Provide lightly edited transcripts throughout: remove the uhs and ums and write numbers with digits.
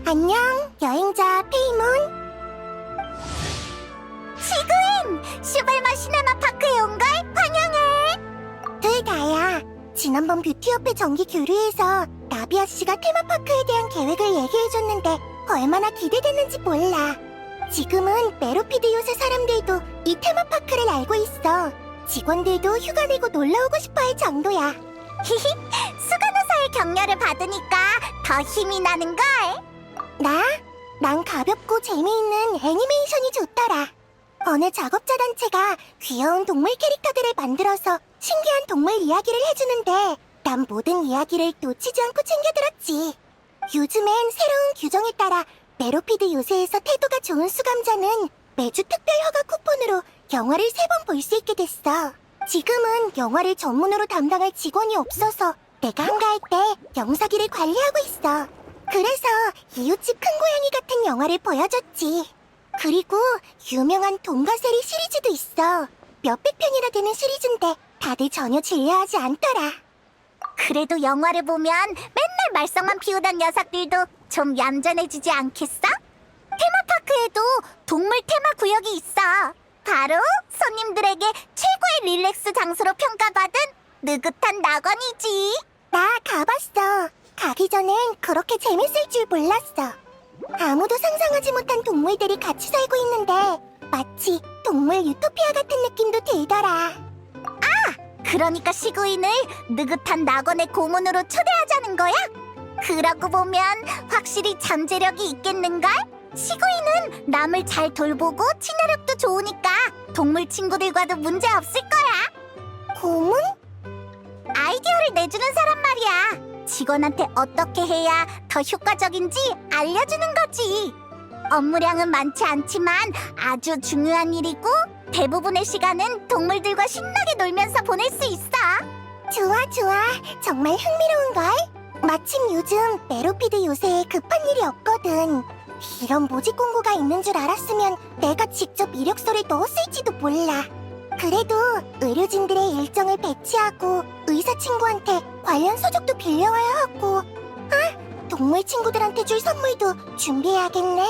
안녕, 여행자 페이몬. 지구인! 슈발마 시네마파크에 온 걸 환영해! 둘 다야. 지난번 뷰티협회 정기 교류에서 나비아 씨가 테마파크에 대한 계획을 얘기해줬는데 얼마나 기대됐는지 몰라. 지금은 메로피드 요새 사람들도 이 테마파크를 알고 있어. 직원들도 휴가 내고 놀러오고 싶어할 정도야. 히히, 수간호사의 격려를 받으니까 더 힘이 나는걸. 난 가볍고 재미있는 애니메이션이 좋더라. 어느 작업자 단체가 귀여운 동물 캐릭터들을 만들어서 신기한 동물 이야기를 해주는데 난 모든 이야기를 놓치지 않고 챙겨들었지. 요즘엔 새로운 규정에 따라 메로피드 요새에서 태도가 좋은 수감자는 매주 특별 허가 쿠폰으로 영화를 3번 볼 수 있게 됐어. 지금은 영화를 전문으로 담당할 직원이 없어서 내가 한가할 때 영사기를 관리하고 있어. 그래서 이웃집 큰 고양이 같은 영화를 보여줬지. 그리고 유명한 동가세리 시리즈도 있어. 몇백 편이나 되는 시리즈인데 다들 전혀 질려하지 않더라. 그래도 영화를 보면 맨날 말썽만 피우던 녀석들도 좀 얌전해지지 않겠어? 테마파크에도 동물 테마 구역이 있어. 바로 손님들에게 최고의 릴렉스 장소로 평가받은 느긋한 낙원이지. 나 가봤어. 가기 전엔 그렇게 재밌을 줄 몰랐어. 아무도 상상하지 못한 동물들이 같이 살고 있는데 마치 동물 유토피아 같은 느낌도 들더라. 그러니까 시구인을 느긋한 낙원의 고문으로 초대하자는 거야? 그러고 보면 확실히 잠재력이 있겠는걸? 시구인은 남을 잘 돌보고 친화력도 좋으니까 동물 친구들과도 문제 없을 거야. 고문? 아이디어를 내주는 사람 말이야. 직원한테 어떻게 해야 더 효과적인지 알려주는 거지. 업무량은 많지 않지만 아주 중요한 일이고 대부분의 시간은 동물들과 신나게 놀면서 보낼 수 있어. 좋아. 정말 흥미로운걸? 마침 요즘 메로피드 요새에 급한 일이 없거든. 이런 모집 공고가 있는 줄 알았으면 내가 직접 이력서를 넣었을지도 몰라. 그래도 의료진들의 일정을 배치하고 의사 친구한테 관련 서적도 빌려와야 하고 동물 친구들한테 줄 선물도 준비해야겠네.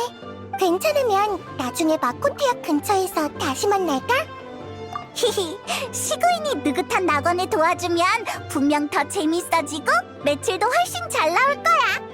괜찮으면 나중에 마코테역 근처에서 다시 만날까? 히히, 시구인이 느긋한 낙원을 도와주면 분명 더 재밌어지고 매출도 훨씬 잘 나올 거야.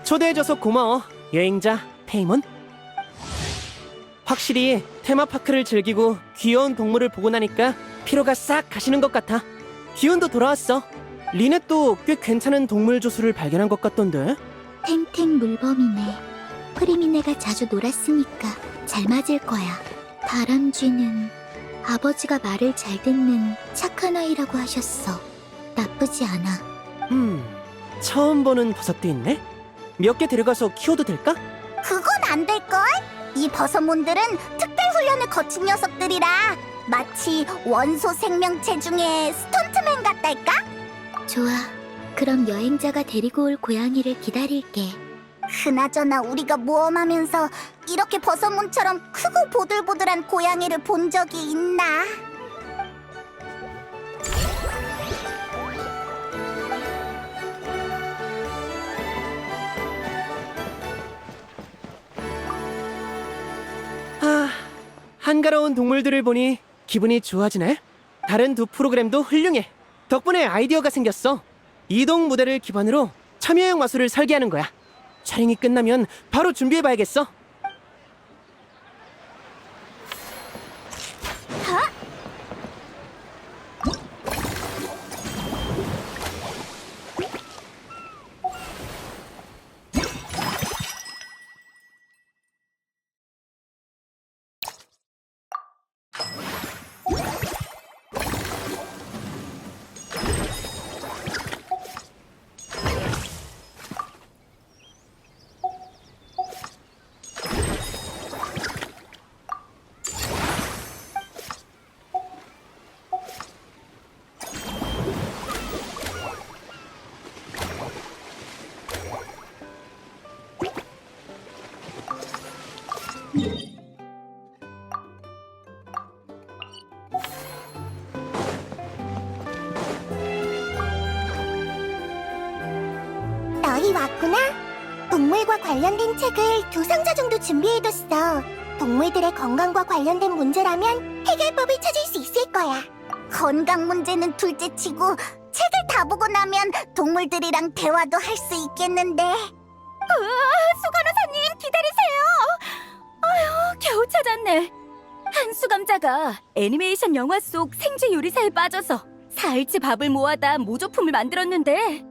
초대해줘서 고마워, 여행자 페이몬. 확실히 테마파크를 즐기고 귀여운 동물을 보고 나니까 피로가 싹 가시는 것 같아. 기운도 돌아왔어. 리넷도 꽤 괜찮은 동물 조수를 발견한 것 같던데. 탱탱 물범이네. 프리미네가 자주 놀았으니까 잘 맞을 거야. 다람쥐는 아버지가 말을 잘 듣는 착한 아이라고 하셨어. 나쁘지 않아. 처음 보는 버섯도 있네. 몇 개 데려가서 키워도 될까? 그건 안 될걸? 이 버섯몬들은 특별 훈련을 거친 녀석들이라 마치 원소 생명체 중에 스턴트맨 같달까? 좋아. 그럼 여행자가 데리고 올 고양이를 기다릴게. 그나저나 우리가 모험하면서 이렇게 버섯문처럼 크고 보들보들한 고양이를 본 적이 있나? 한가로운 동물들을 보니 기분이 좋아지네. 다른 두 프로그램도 훌륭해. 덕분에 아이디어가 생겼어. 이동 무대를 기반으로 참여형 마술을 설계하는 거야. 촬영이 끝나면 바로 준비해봐야겠어. 너희 왔구나? 동물과 관련된 책을 2상자 정도 준비해뒀어. 동물들의 건강과 관련된 문제라면 해결법을 찾을 수 있을 거야. 건강 문제는 둘째치고 책을 다 보고 나면 동물들이랑 대화도 할 수 있겠는데. 수간호사님 기다리세요. 아휴, 겨우 찾았네. 한수감자가 애니메이션 영화 속 생쥐 요리사에 빠져서 사흘치 밥을 모아다 모조품을 만들었는데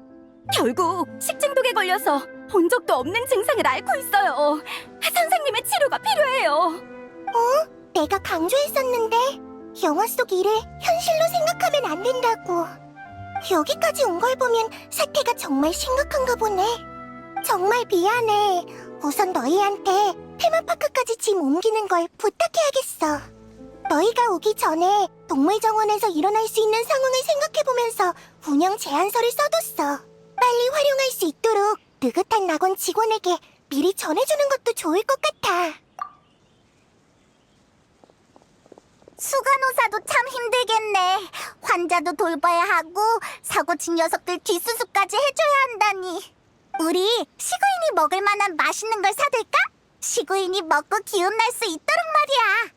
결국 식중독에 걸려서 본 적도 없는 증상을 앓고 있어요. 선생님의 치료가 필요해요. 내가 강조했었는데 영화 속 일을 현실로 생각하면 안 된다고. 여기까지 온 걸 보면 사태가 정말 심각한가 보네. 정말 미안해. 우선 너희한테 테마파크까지 짐 옮기는 걸 부탁해야겠어. 너희가 오기 전에 동물정원에서 일어날 수 있는 상황을 생각해보면서 운영 제안서를 써뒀어. 빨리 활용할 수 있도록 느긋한 낙원 직원에게 미리 전해주는 것도 좋을 것 같아. 수간호사도 참 힘들겠네. 환자도 돌봐야 하고 사고친 녀석들 뒷수습까지 해줘야 한다니. 우리 시구인이 먹을 만한 맛있는 걸 사둘까? 시구인이 먹고 기운날 수 있도록 말이야.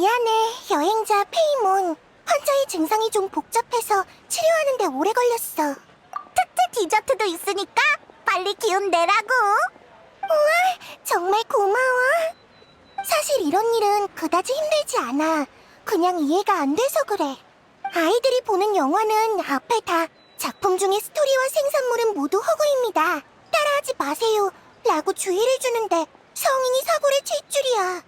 미안해, 여행자 페이몬. 환자의 증상이 좀 복잡해서 치료하는데 오래 걸렸어. 특제 디저트도 있으니까 빨리 기운 내라고. 우와, 정말 고마워. 사실 이런 일은 그다지 힘들지 않아. 그냥 이해가 안 돼서 그래. 아이들이 보는 영화는 앞에 다 작품 중의 스토리와 생산물은 모두 허구입니다. 따라하지 마세요. 라고 주의를 주는데 성인이 사고를 칠 줄이야.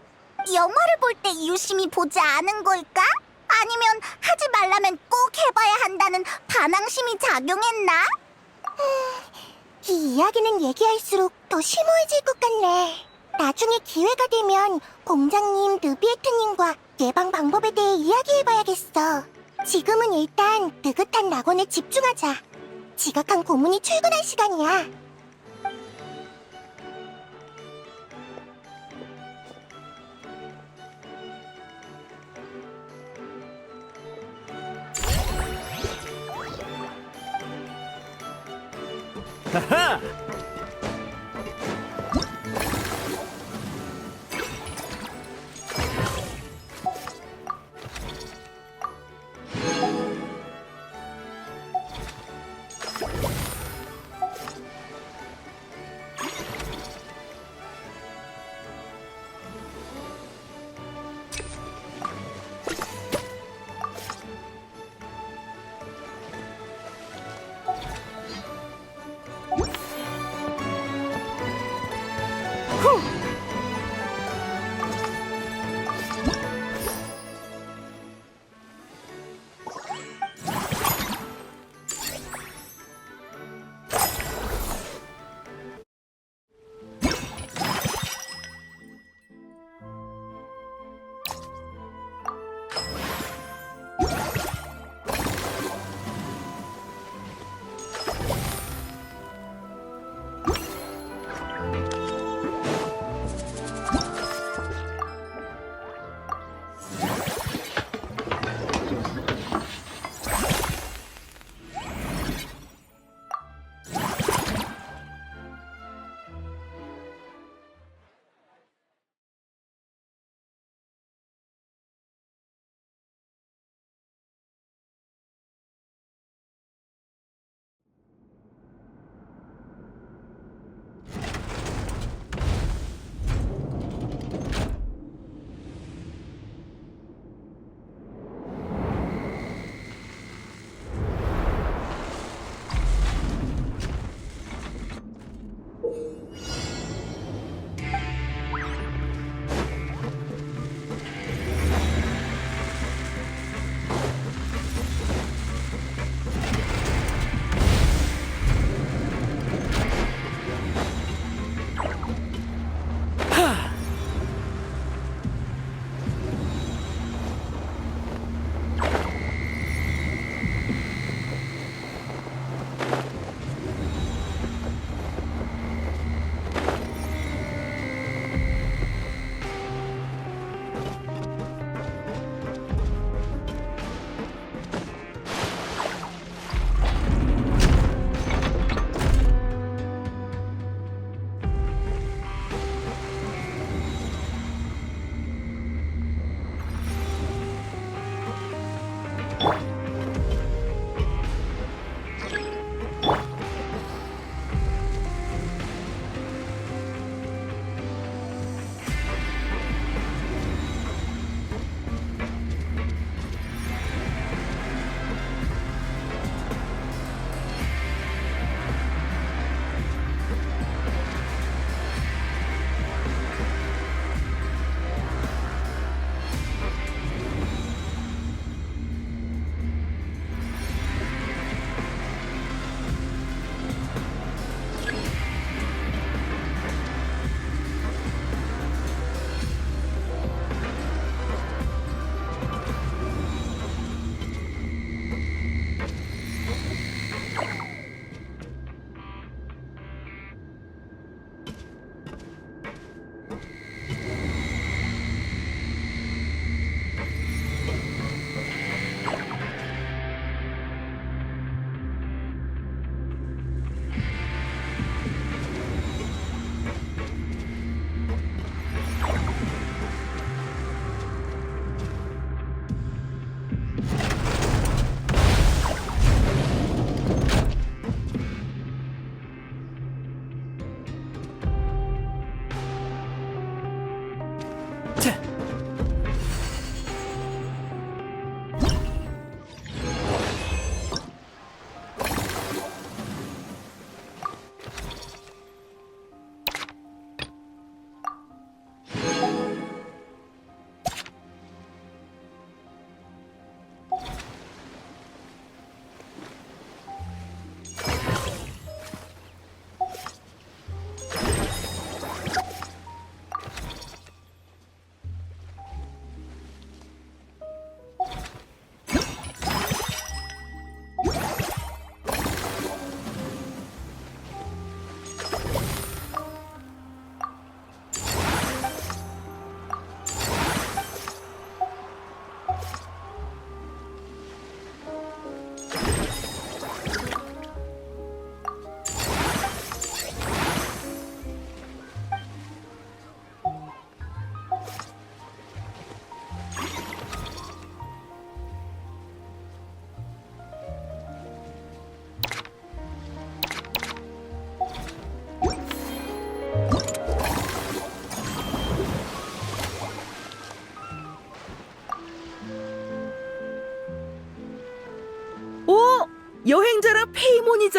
영화를 볼 때 유심히 보지 않은 걸까? 아니면 하지 말라면 꼭 해봐야 한다는 반항심이 작용했나? 이 이야기는 얘기할수록 더 심오해질 것 같네. 나중에 기회가 되면 공장님 느비에트님과 예방 방법에 대해 이야기해봐야겠어. 지금은 일단 느긋한 낙원에 집중하자. 지각한 고문이 출근할 시간이야. 하하!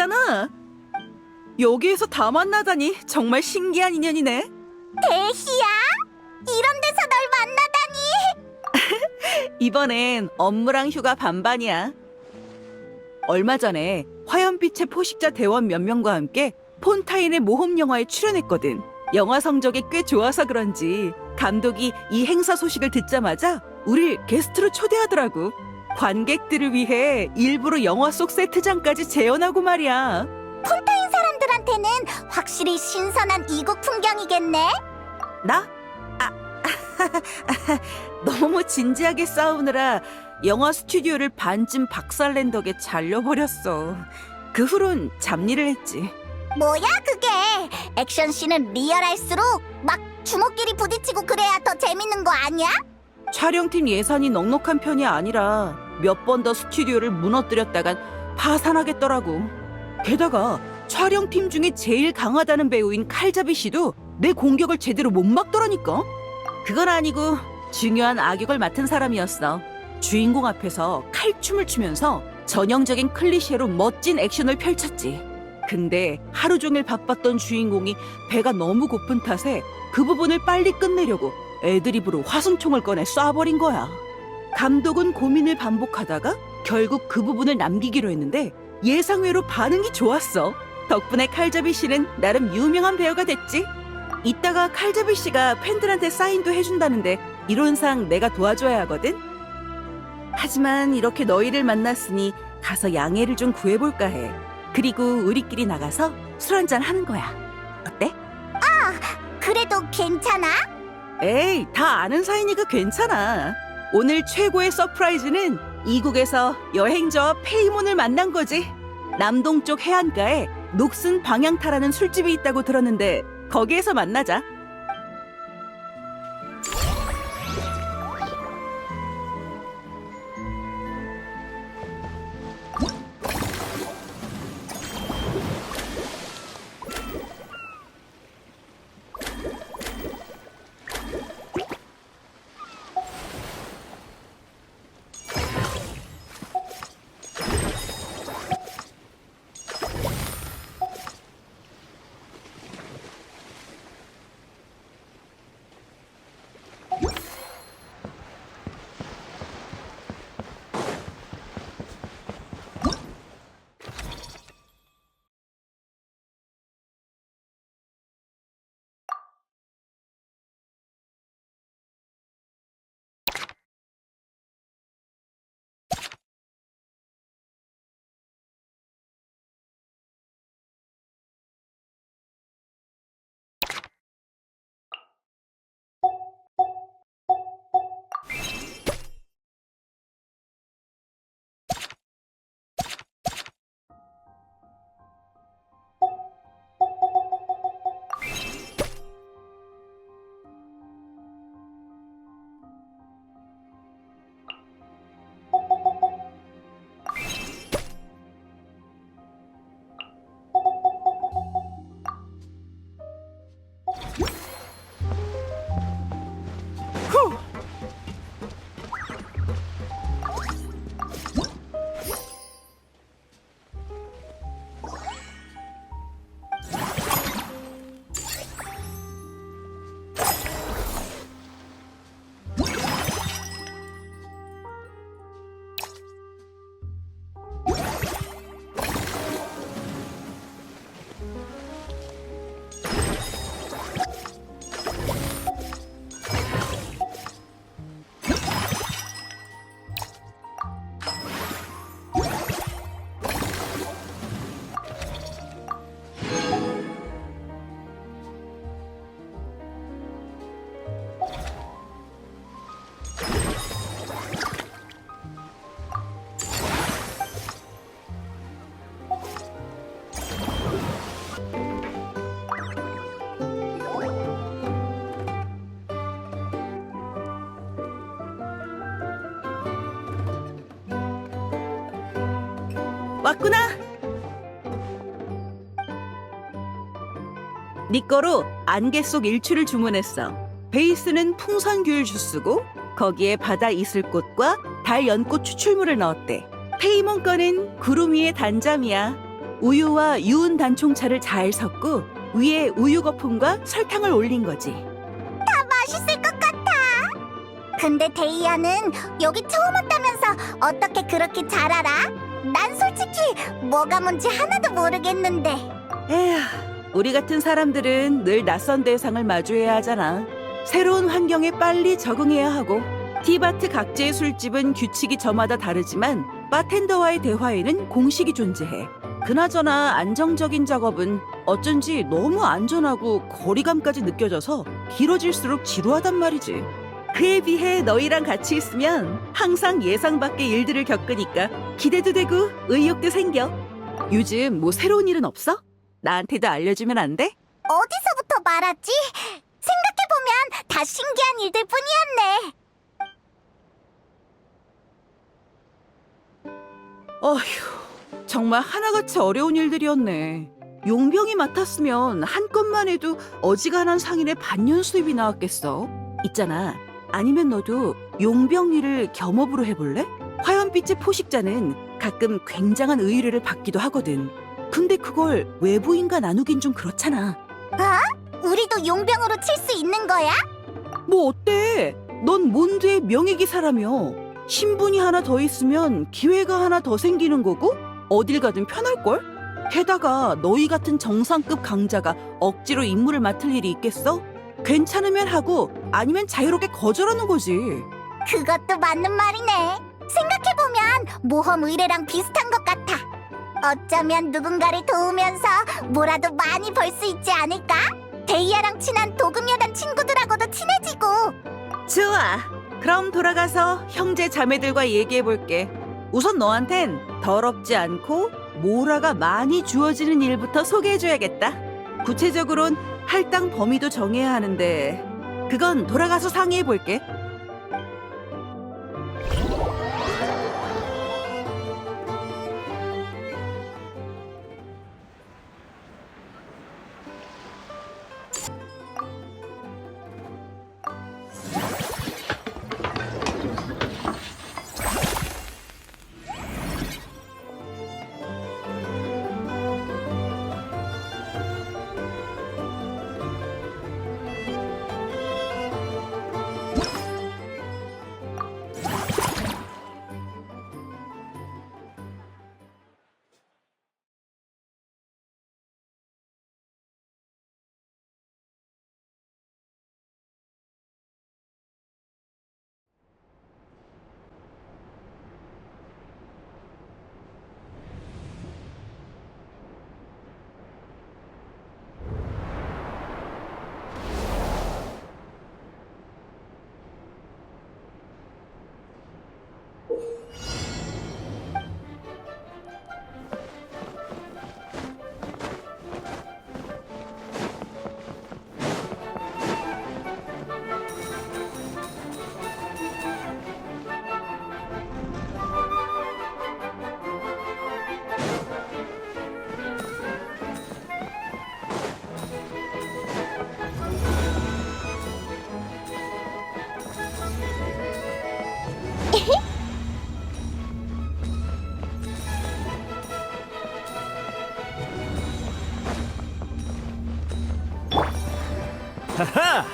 있잖아. 여기에서 다 만나다니 정말 신기한 인연이네. 대희야? 이런 데서 널 만나다니! 이번엔 업무랑 휴가 반반이야. 얼마 전에 화염빛의 포식자 대원 몇 명과 함께 폰타인의 모험 영화에 출연했거든. 영화 성적이 꽤 좋아서 그런지 감독이 이 행사 소식을 듣자마자 우릴 게스트로 초대하더라고. 관객들을 위해 일부러 영화 속 세트장까지 재현하고 말이야. 폰타인 사람들한테는 확실히 신선한 이국 풍경이겠네? 나? 너무 진지하게 싸우느라 영화 스튜디오를 반쯤 박살낸 덕에 잘려버렸어. 그 후론 잡일을 했지. 뭐야 그게? 액션씬은 리얼할수록 막 주먹끼리 부딪히고 그래야 더 재밌는 거 아니야? 촬영팀 예산이 넉넉한 편이 아니라 몇 번 더 스튜디오를 무너뜨렸다간 파산하겠더라고. 게다가 촬영팀 중에 제일 강하다는 배우인 칼자비 씨도 내 공격을 제대로 못 막더라니까. 그건 아니고 중요한 악역을 맡은 사람이었어. 주인공 앞에서 칼춤을 추면서 전형적인 클리셰로 멋진 액션을 펼쳤지. 근데 하루 종일 바빴던 주인공이 배가 너무 고픈 탓에 그 부분을 빨리 끝내려고 애드립으로 화승총을 꺼내 쏴버린 거야. 감독은 고민을 반복하다가 결국 그 부분을 남기기로 했는데 예상외로 반응이 좋았어. 덕분에 칼자비 씨는 나름 유명한 배우가 됐지. 이따가 칼자비 씨가 팬들한테 사인도 해준다는데 이론상 내가 도와줘야 하거든. 하지만 이렇게 너희를 만났으니 가서 양해를 좀 구해볼까 해. 그리고 우리끼리 나가서 술 한잔 하는 거야. 어때? 그래도 괜찮아? 에이, 다 아는 사이니까 괜찮아. 오늘 최고의 서프라이즈는 이국에서 여행자와 페이몬을 만난 거지. 남동쪽 해안가에 녹슨 방향타라는 술집이 있다고 들었는데 거기에서 만나자. 왔구나. 네 거로 안개 속 일출을 주문했어. 베이스는 풍선귤 주스고 거기에 바다 이슬꽃과 달 연꽃 추출물을 넣었대. 페이몬 거는 구름 위의 단잠이야. 우유와 유은 단총차를 잘 섞고 위에 우유 거품과 설탕을 올린 거지. 맛있을 것 같아. 근데 데이아는 여기 처음 왔다면서 어떻게 그렇게 잘 알아? 난 솔직히 뭐가 뭔지 하나도 모르겠는데. 에휴, 우리 같은 사람들은 늘 낯선 대상을 마주해야 하잖아. 새로운 환경에 빨리 적응해야 하고. 티바트 각지의 술집은 규칙이 저마다 다르지만 바텐더와의 대화에는 공식이 존재해. 그나저나 안정적인 작업은 어쩐지 너무 안전하고 거리감까지 느껴져서 길어질수록 지루하단 말이지. 그에 비해 너희랑 같이 있으면 항상 예상 밖의 일들을 겪으니까 기대도 되고 의욕도 생겨. 요즘 뭐 새로운 일은 없어? 나한테도 알려주면 안 돼? 어디서부터 말하지? 생각해보면 다 신기한 일들 뿐이었네. 어휴, 정말 하나같이 어려운 일들이었네. 용병이 맡았으면 한 건만 해도 어지간한 상인의 반년 수입이 나왔겠어. 있잖아, 아니면 너도 용병 일을 겸업으로 해볼래? 화염빛의 포식자는 가끔 굉장한 의뢰를 받기도 하거든. 근데 그걸 외부인과 나누긴 좀 그렇잖아. 우리도 용병으로 칠 수 있는 거야? 뭐 어때? 넌 몬드의 명예기사라며. 신분이 하나 더 있으면 기회가 하나 더 생기는 거고 어딜 가든 편할걸? 게다가 너희 같은 정상급 강자가 억지로 임무를 맡을 일이 있겠어? 괜찮으면 하고 아니면 자유롭게 거절하는 거지. 그것도 맞는 말이네. 생각해보면 모험 의뢰랑 비슷한 것 같아. 어쩌면 누군가를 도우면서 뭐라도 많이 벌 수 있지 않을까? 데이아랑 친한 도금여단 친구들하고도 친해지고. 좋아. 그럼 돌아가서 형제 자매들과 얘기해볼게. 우선 너한텐 더럽지 않고 모라가 많이 주어지는 일부터 소개해줘야겠다. 구체적으론 할당 범위도 정해야 하는데 그건 돌아가서 상의해볼게. 하하!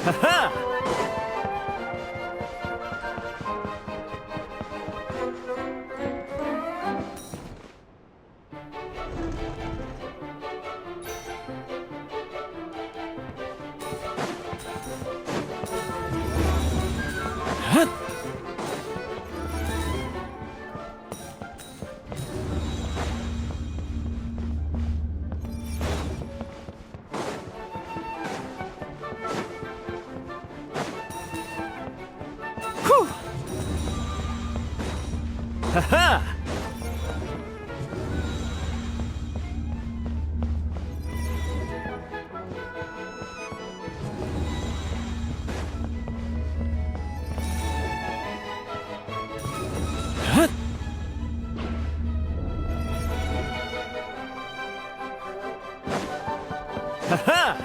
하하! 하하!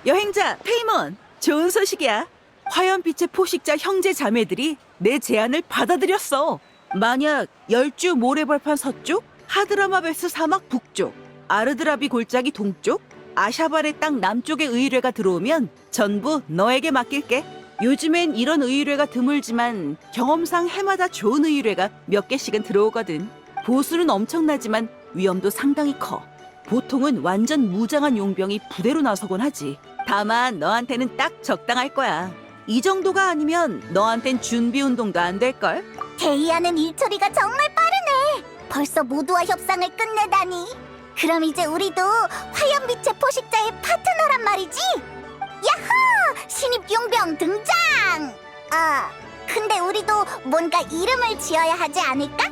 여행자 페이몬, 좋은 소식이야. 화염빛의 포식자 형제 자매들이 내 제안을 받아들였어. 만약 열주 모래벌판 서쪽, 하드라마베스 사막 북쪽, 아르드라비 골짜기 동쪽, 아샤발의 땅 남쪽의 의뢰가 들어오면 전부 너에게 맡길게. 요즘엔 이런 의뢰가 드물지만 경험상 해마다 좋은 의뢰가 몇 개씩은 들어오거든. 보수는 엄청나지만 위험도 상당히 커. 보통은 완전 무장한 용병이 부대로 나서곤 하지. 다만 너한테는 딱 적당할 거야. 이 정도가 아니면 너한텐 준비 운동도 안 될걸? 데이아는 일처리가 정말 빠르네. 벌써 모두와 협상을 끝내다니. 그럼 이제 우리도 화염빛의 포식자의 파트너란 말이지? 야호! 신입 용병 등장! 근데 우리도 뭔가 이름을 지어야 하지 않을까?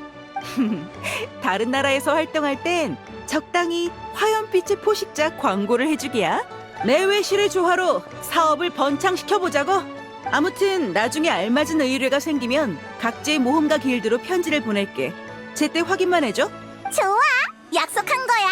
다른 나라에서 활동할 땐 적당히 화염빛의 포식자 광고를 해주기야. 내 외실의 조화로 사업을 번창시켜보자고. 아무튼 나중에 알맞은 의뢰가 생기면 각지의 모험가 길드로 편지를 보낼게. 제때 확인만 해줘. 약속한 거야?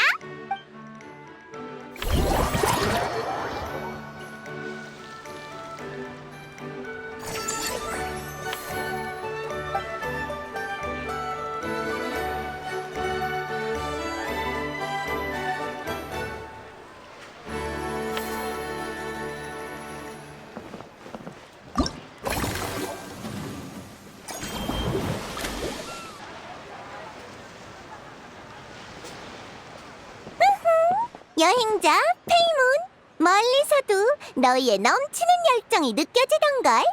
여행자 페이몬, 멀리서도 너희의 넘치는 열정이 느껴지던걸.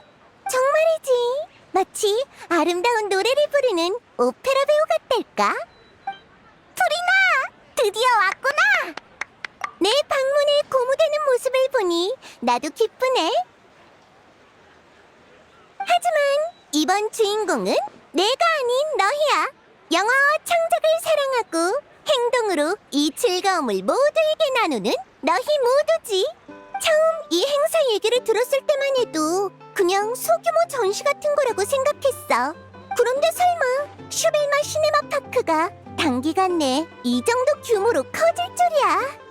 정말이지, 마치 아름다운 노래를 부르는 오페라 배우 같달까. 프리나, 드디어 왔구나. 내 방문에 고무되는 모습을 보니 나도 기쁘네. 하지만 이번 주인공은 내가 아닌 너희야. 영화와 창작을 사랑하고 행동으로 이 즐거움을 모두에게 나누는 너희 모두지. 처음 이 행사 얘기를 들었을 때만 해도 그냥 소규모 전시 같은 거라고 생각했어. 그런데 설마 슈벨마 시네마파크가 단기간 내에 이 정도 규모로 커질 줄이야.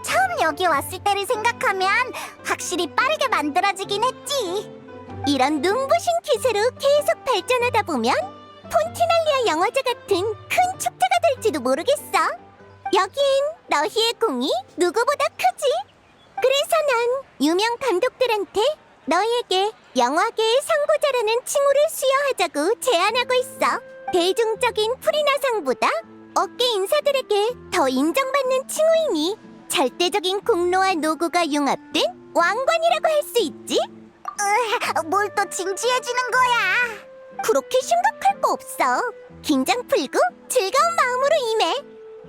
처음 여기 왔을 때를 생각하면 확실히 빠르게 만들어지긴 했지. 이런 눈부신 기세로 계속 발전하다 보면 폰티날리아 영화제 같은 큰 축제가 될지도 모르겠어. 여긴 너희의 공이 누구보다 크지. 그래서 난 유명 감독들한테 너희에게 영화계의 선구자라는 칭호를 수여하자고 제안하고 있어. 대중적인 프리나상보다 업계 인사들에게 더 인정받는 칭호이니 절대적인 공로와 노고가 융합된 왕관이라고 할 수 있지. 뭘 또 진지해지는 거야. 그렇게 심각할 거 없어. 긴장 풀고 즐거운 마음으로 임해.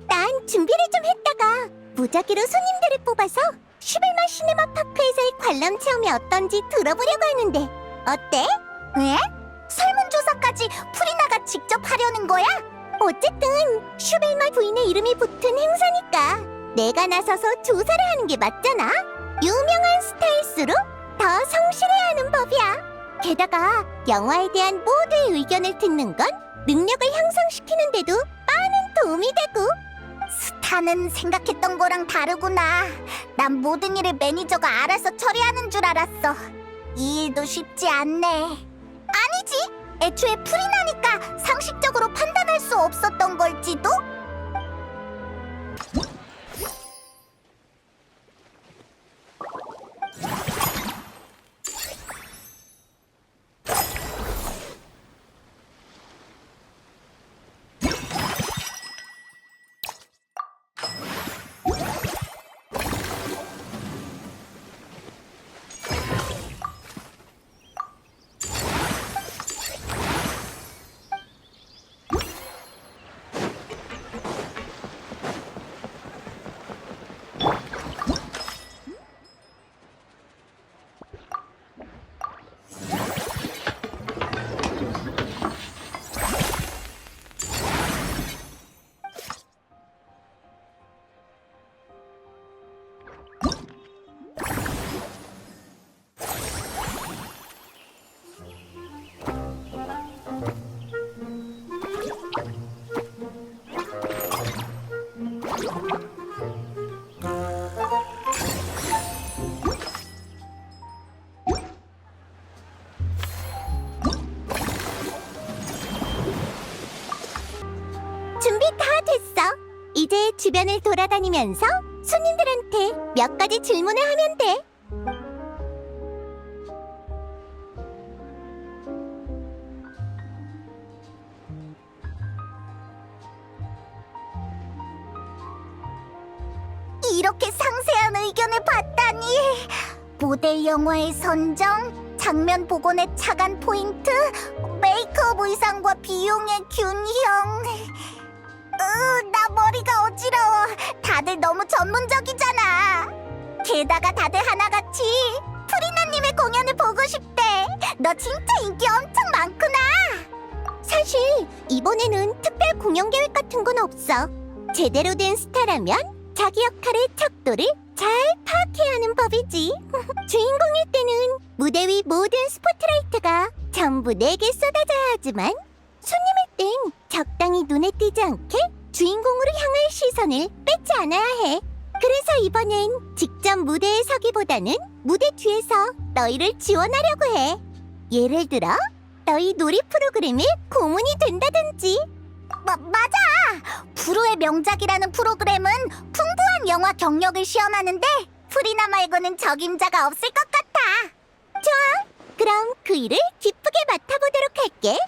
난 준비를 좀 했다가 무작위로 손님들을 뽑아서 슈벨마 시네마파크에서의 관람 체험이 어떤지 들어보려고 하는데 어때? 왜? 설문조사까지 프리나가 직접 하려는 거야? 어쨌든 슈벨마 부인의 이름이 붙은 행사니까 내가 나서서 조사를 하는 게 맞잖아. 유명한 스타일수록 더 성실해야 하는 법이야. 게다가 영화에 대한 모두의 의견을 듣는 건 능력을 향상시키는 데도 많은 도움이 되고. 스타는 생각했던 거랑 다르구나. 난 모든 일을 매니저가 알아서 처리하는 줄 알았어. 이 일도 쉽지 않네. 아니지, 애초에 프리나니까 상식적으로 판단할 수 없었던 걸지도? 준비 다 됐어. 이제 주변을 돌아다니면서 손님들한테 몇 가지 질문을 하면 돼. 이렇게 상세한 의견을 받다니. 모델 영화의 선정, 장면 복원의 차간 포인트, 메이크업 의상과 비용의 균형. 나 머리가 어지러워. 다들 너무 전문적이잖아. 게다가 다들 하나같이 프리나님의 공연을 보고 싶대. 너 진짜 인기 엄청 많구나. 사실 이번에는 특별 공연 계획 같은 건 없어. 제대로 된 스타라면 자기 역할의 척도를 잘 파악해야 하는 법이지. 주인공일 때는 무대 위 모든 스포트라이트가 전부 내게 쏟아져야 하지만 손님일 땐 적당히 눈에 띄지 않게 주인공으로 향할 시선을 뺏지 않아야 해. 그래서 이번엔 직접 무대에 서기보다는 무대 뒤에서 너희를 지원하려고 해. 예를 들어 너희 놀이 프로그램의 고문이 된다든지. 맞아! 불후의 명작이라는 프로그램은 풍부한 영화 경력을 시험하는데 프리나 말고는 적임자가 없을 것 같아. 좋아, 그럼 그 일을 기쁘게 맡아보도록 할게.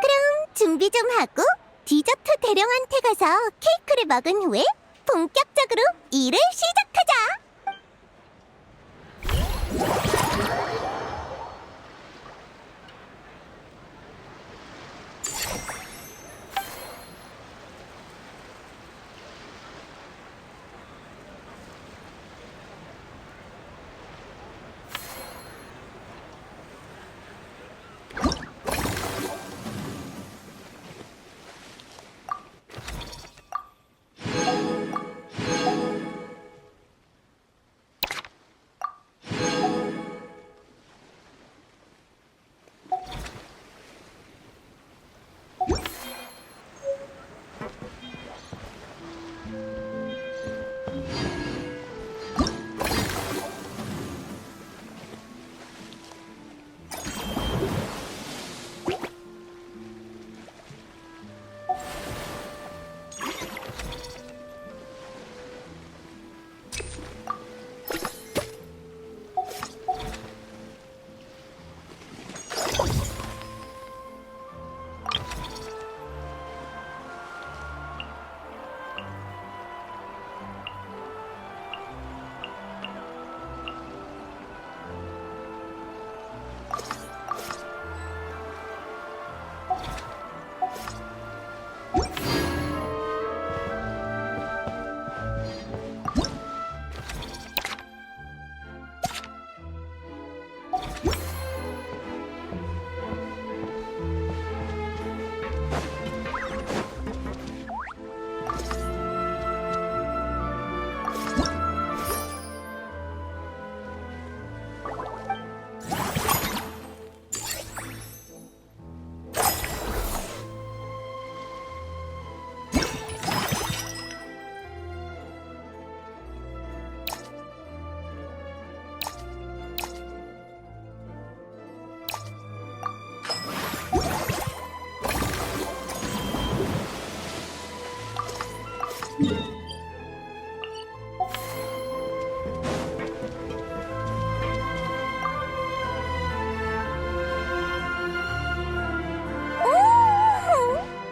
그럼 준비 좀 하고 디저트 대령한테 가서 케이크를 먹은 후에 본격적으로 일을 시작하자.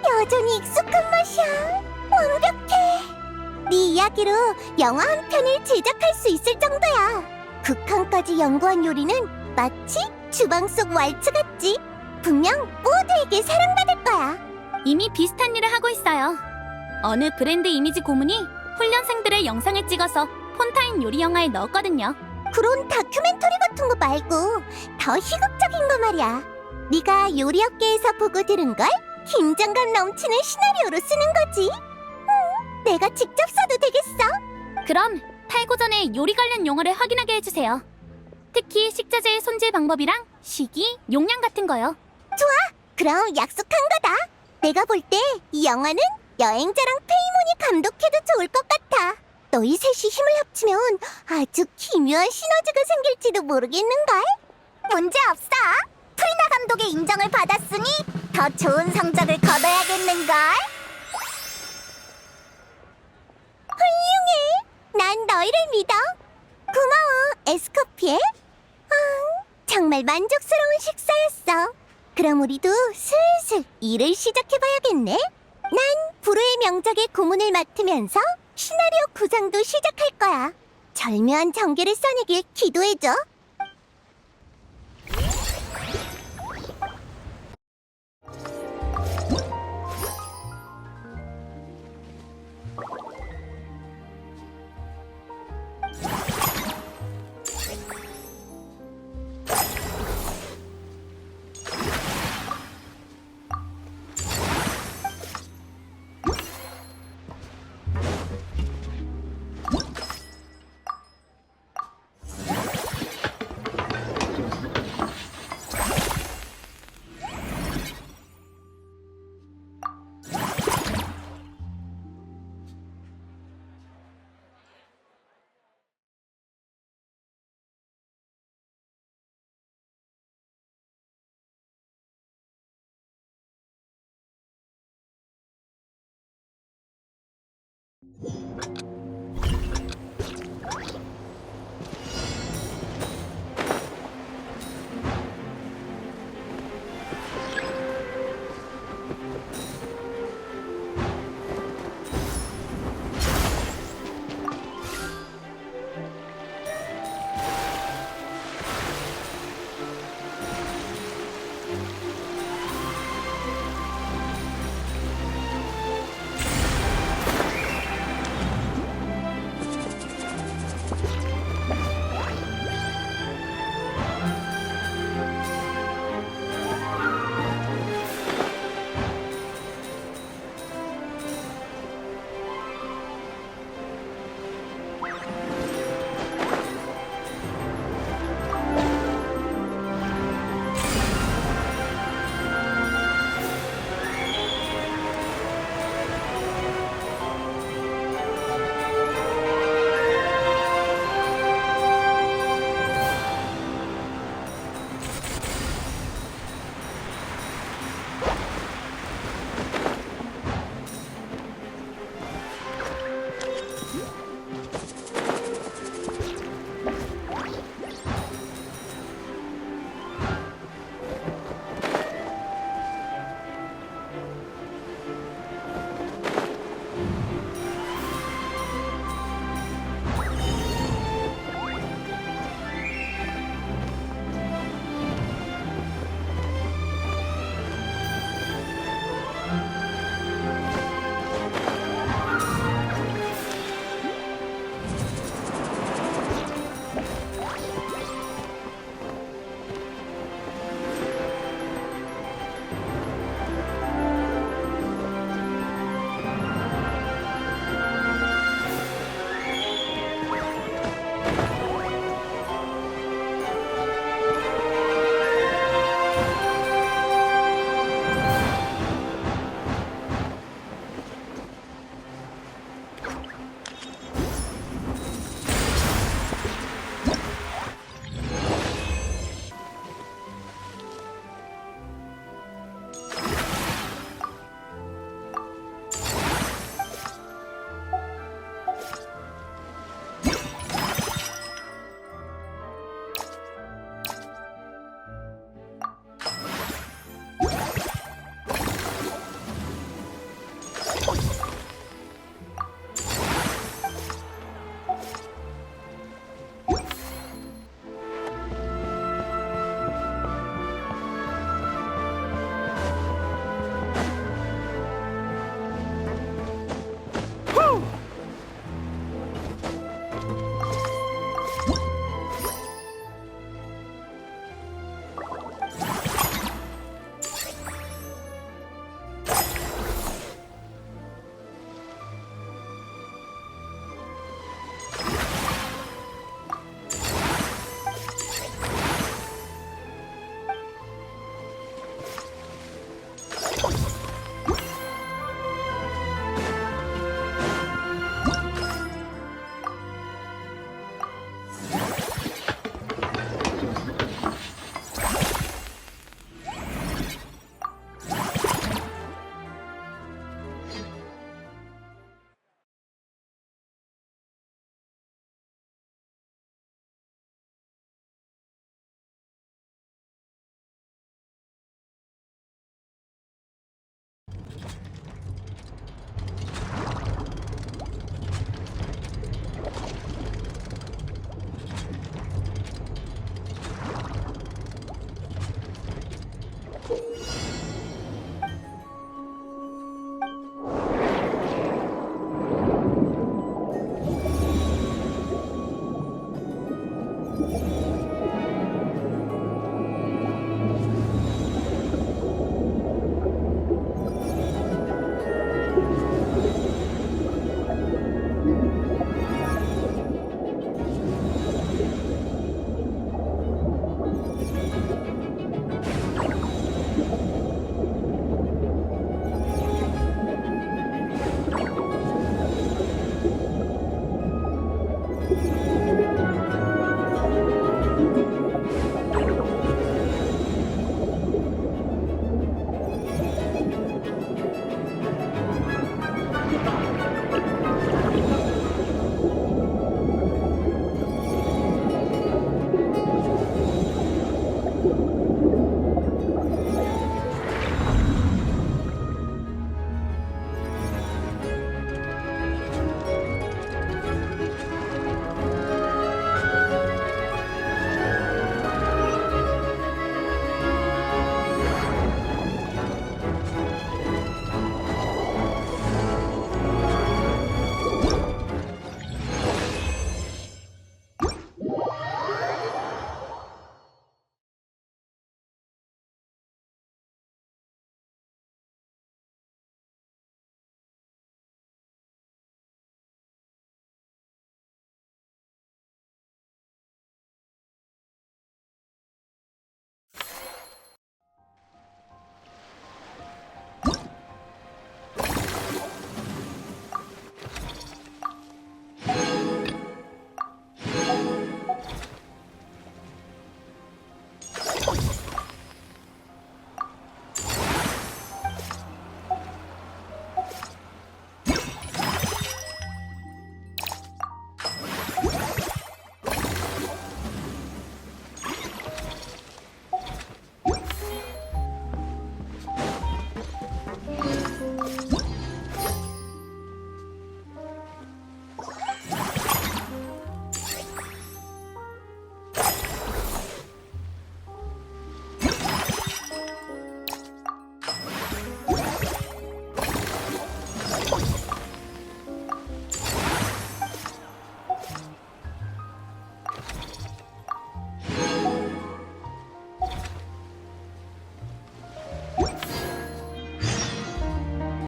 여전히 익숙한 맛이야. 완벽해. 네 이야기로 영화 한 편을 제작할 수 있을 정도야. 극한까지 연구한 요리는 마치 주방 속 왈츠 같지. 분명 모두에게 사랑받을 거야. 이미 비슷한 일을 하고 있어요. 어느 브랜드 이미지 고문이 훈련생들의 영상을 찍어서 폰타인 요리 영화에 넣었거든요. 그런 다큐멘터리 같은 거 말고 더 희극적인 거 말이야. 네가 요리 업계에서 보고 들은 걸 긴장감 넘치는 시나리오로 쓰는 거지. 내가 직접 써도 되겠어? 그럼 탈고 전에 요리 관련 용어를 확인하게 해주세요. 특히 식자재의 손질 방법이랑 시기, 용량 같은 거요. 그럼 약속한 거다. 내가 볼 때 이 영화는 여행자랑 페이몬이 감독해도 좋을 것 같아. 너희 셋이 힘을 합치면 아주 기묘한 시너지가 생길지도 모르겠는걸? 문제 없어. 프리나 감독의 인정을 받았으니 더 좋은 성적을 거둬야겠는걸? 훌륭해. 난 너희를 믿어. 고마워, 에스코피에. 정말 만족스러운 식사였어. 그럼 우리도 슬슬 일을 시작해봐야겠네. 난 불후의 명작의 고문을 맡으면서 시나리오 구상도 시작할 거야. 절묘한 전개를 써내길 기도해줘.